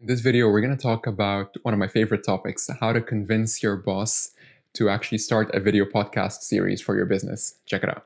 In this video, we're going to talk about one of my favorite topics, how to convince your boss to actually start a video podcast series for your business. Check it out.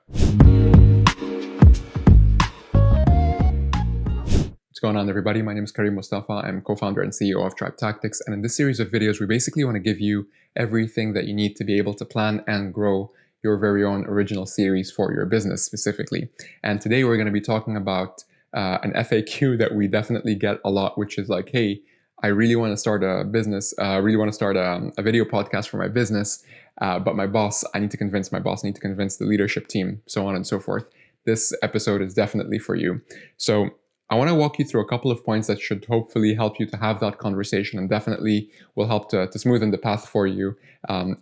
What's going on, everybody? My name is Karim Mustafa. I'm co-founder and CEO of Tribe Tactics. And in this series of videos, we basically want to give you everything that you need to be able to plan and grow your very own original series for your business specifically. And today we're going to be talking about an FAQ that we definitely get a lot, which is like, hey, I really want to start a business, really want to start a video podcast for my business, but my boss, I need to convince my boss, I need to convince the leadership team, so on and so forth. This episode is definitely for you. So I want to walk you through a couple of points that should hopefully help you to have that conversation and definitely will help to smoothen the path for you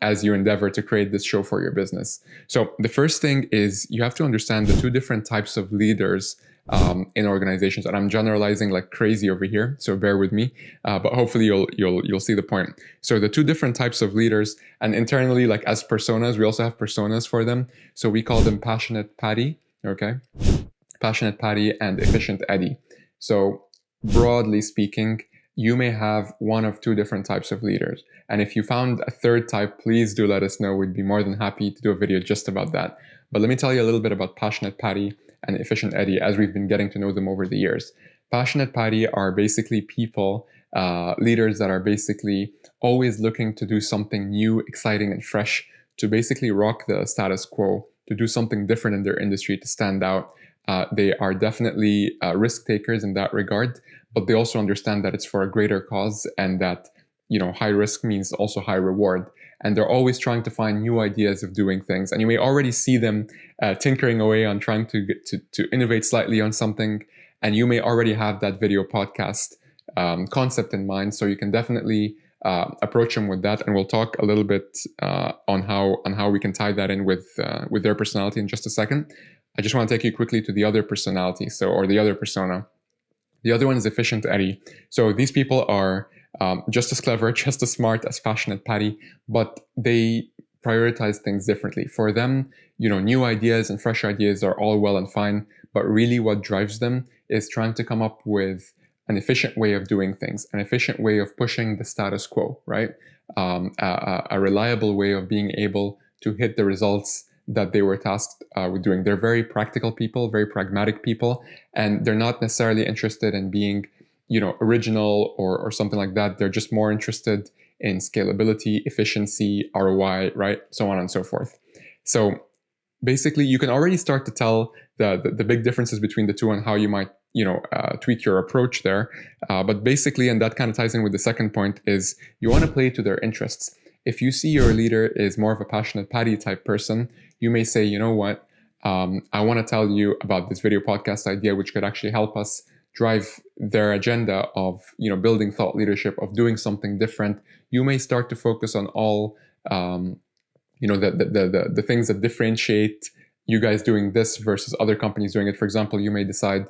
as you endeavor to create this show for your business. So the first thing is you have to understand the two different types of leaders in organizations, and I'm generalizing like crazy over here, so bear with me. But hopefully you'll see the point. So the two different types of leaders, and internally, like as personas, we also have personas for them. So we call them passionate Patty, okay? Passionate Patty and efficient Eddie. So broadly speaking, you may have one of two different types of leaders. And if you found a third type, please do let us know. We'd be more than happy to do a video just about that. But let me tell you a little bit about Passionate Patty and Efficient Eddie as we've been getting to know them over the years. Passionate Patty are basically people, leaders that are basically always looking to do something new, exciting, and fresh, to basically rock the status quo, to do something different in their industry, to stand out. They are definitely risk takers in that regard, but they also understand that it's for a greater cause and that, you know, high risk means also high reward. And they're always trying to find new ideas of doing things. And you may already see them tinkering away on trying to innovate slightly on something. And you may already have that video podcast concept in mind. So you can definitely approach them with that. And we'll talk a little bit on how we can tie that in with their personality in just a second. I just want to take you quickly to the other personality, or the other persona. The other one is Efficient Eddie. So these people are just as clever, just as smart as Passionate Patty, but they prioritize things differently. For them, you know, new ideas and fresh ideas are all well and fine, but really what drives them is trying to come up with an efficient way of doing things, an efficient way of pushing the status quo, right? A reliable way of being able to hit the results that they were tasked with doing. They're very practical people, very pragmatic people, and they're not necessarily interested in being, you know, original or something like that. They're just more interested in scalability, efficiency, ROI, right? So on and so forth. So basically, you can already start to tell the big differences between the two and how you might, you know, tweak your approach there. But basically, and that kind of ties in with the second point, is you want to play to their interests. If you see your leader is more of a Passionate Patty type person, you may say, you know what, I want to tell you about this video podcast idea, which could actually help us drive their agenda of, you know, building thought leadership, of doing something different. You may start to focus on all, you know, the things that differentiate you guys doing this versus other companies doing it. For example, you may decide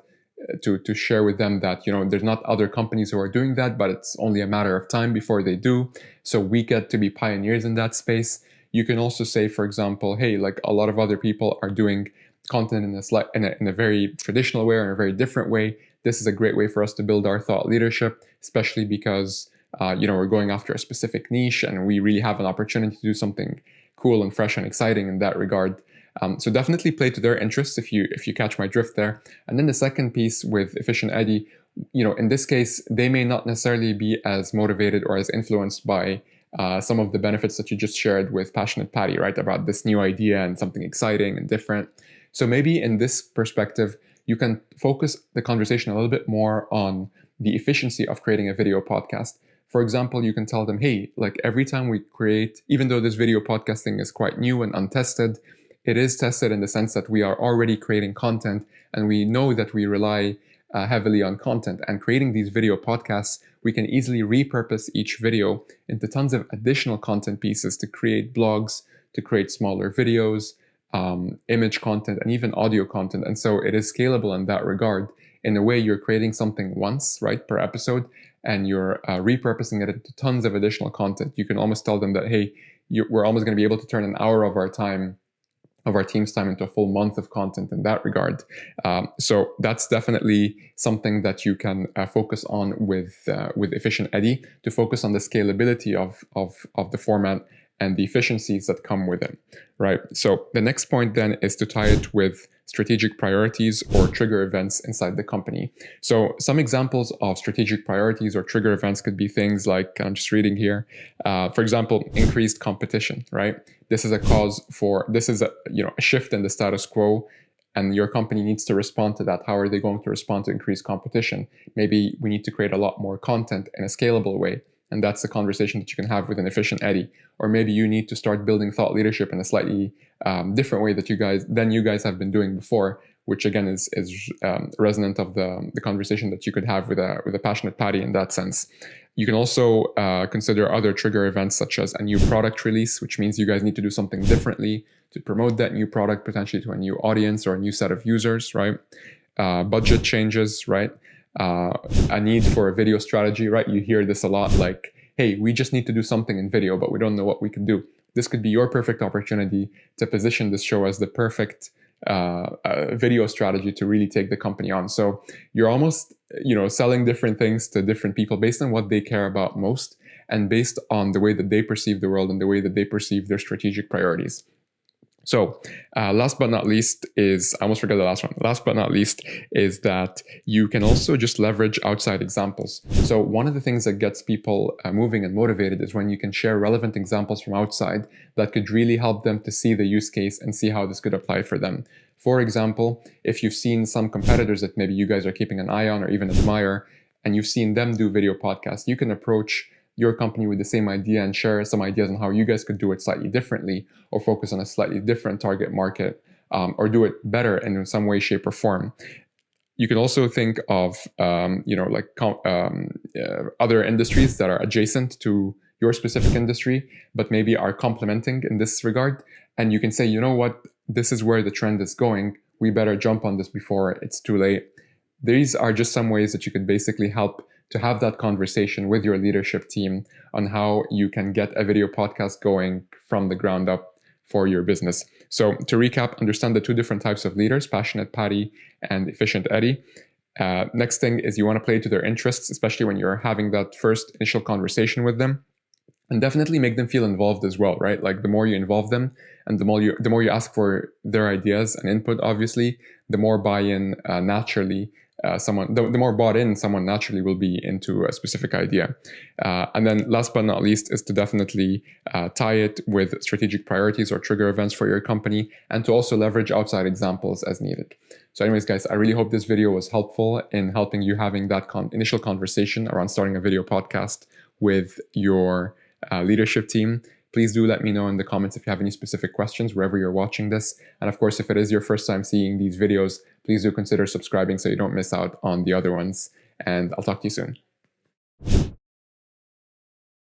to share with them that, you know, there's not other companies who are doing that, but it's only a matter of time before they do. So we get to be pioneers in that space. You can also say, for example, hey, like a lot of other people are doing content in a very traditional way or in a very different way. This is a great way for us to build our thought leadership, especially because, you know, we're going after a specific niche and we really have an opportunity to do something cool and fresh and exciting in that regard. So definitely play to their interests if you catch my drift there. And then the second piece with Efficient Eddie, you know, in this case, they may not necessarily be as motivated or as influenced by some of the benefits that you just shared with Passionate Patty, right? About this new idea and something exciting and different. So maybe in this perspective, you can focus the conversation a little bit more on the efficiency of creating a video podcast. For example, you can tell them, hey, like every time we create, even though this video podcasting is quite new and untested, it is tested in the sense that we are already creating content and we know that we rely heavily on content. And creating these video podcasts, we can easily repurpose each video into tons of additional content pieces to create blogs, to create smaller videos, image content, and even audio content. And so it is scalable in that regard. In a way, you're creating something once, right, per episode, and you're repurposing it into tons of additional content. You can almost tell them that, hey, we're almost going to be able to turn an hour of our time of our team's time into a full month of content in that regard. So that's definitely something that you can focus on with Efficient Eddy, to focus on the scalability of the format and the efficiencies that come with it, right? So the next point then is to tie it with strategic priorities or trigger events inside the company. So some examples of strategic priorities or trigger events could be things like, I'm just reading here, for example, increased competition, right? This is a a shift in the status quo, and your company needs to respond to that. How are they going to respond to increased competition? Maybe we need to create a lot more content in a scalable way. And that's the conversation that you can have with an Efficient Eddy. Or maybe you need to start building thought leadership in a slightly different way that you guys have been doing before, which again is resonant of the conversation that you could have with a passionate Patty in that sense. You can also consider other trigger events such as a new product release, which means you guys need to do something differently to promote that new product potentially to a new audience or a new set of users, right? Budget changes, right? A need for a video strategy, right? You hear this a lot, like, hey, we just need to do something in video, but we don't know what we can do. This could be your perfect opportunity to position this show as the perfect video strategy to really take the company on. So you're almost, selling different things to different people based on what they care about most and based on the way that they perceive the world and the way that they perceive their strategic priorities. So last but not least is, I almost forgot the last one. Last but not least is that you can also just leverage outside examples. So one of the things that gets people moving and motivated is when you can share relevant examples from outside that could really help them to see the use case and see how this could apply for them. For example, if you've seen some competitors that maybe you guys are keeping an eye on or even admire, and you've seen them do video podcasts, you can approach your company with the same idea and share some ideas on how you guys could do it slightly differently, or focus on a slightly different target market, or do it better in some way, shape, or form. You can also think of other industries that are adjacent to your specific industry, but maybe are complementing in this regard. And you can say, you know what, this is where the trend is going. We better jump on this before it's too late. These are just some ways that you could basically help to have that conversation with your leadership team on how you can get a video podcast going from the ground up for your business. So to recap, understand the two different types of leaders, Passionate Patty and Efficient Eddy. Next thing is you want to play to their interests, especially when you're having that first initial conversation with them. And definitely make them feel involved as well, right? Like the more you involve them and the more you ask for their ideas and input, obviously, the more buy-in naturally the more bought in someone naturally will be into a specific idea. And then last but not least is to definitely tie it with strategic priorities or trigger events for your company, and to also leverage outside examples as needed. So anyways, guys, I really hope this video was helpful in helping you having that initial conversation around starting a video podcast with your leadership team. Please do let me know in the comments if you have any specific questions wherever you're watching this. And of course, if it is your first time seeing these videos, please do consider subscribing so you don't miss out on the other ones. And I'll talk to you soon.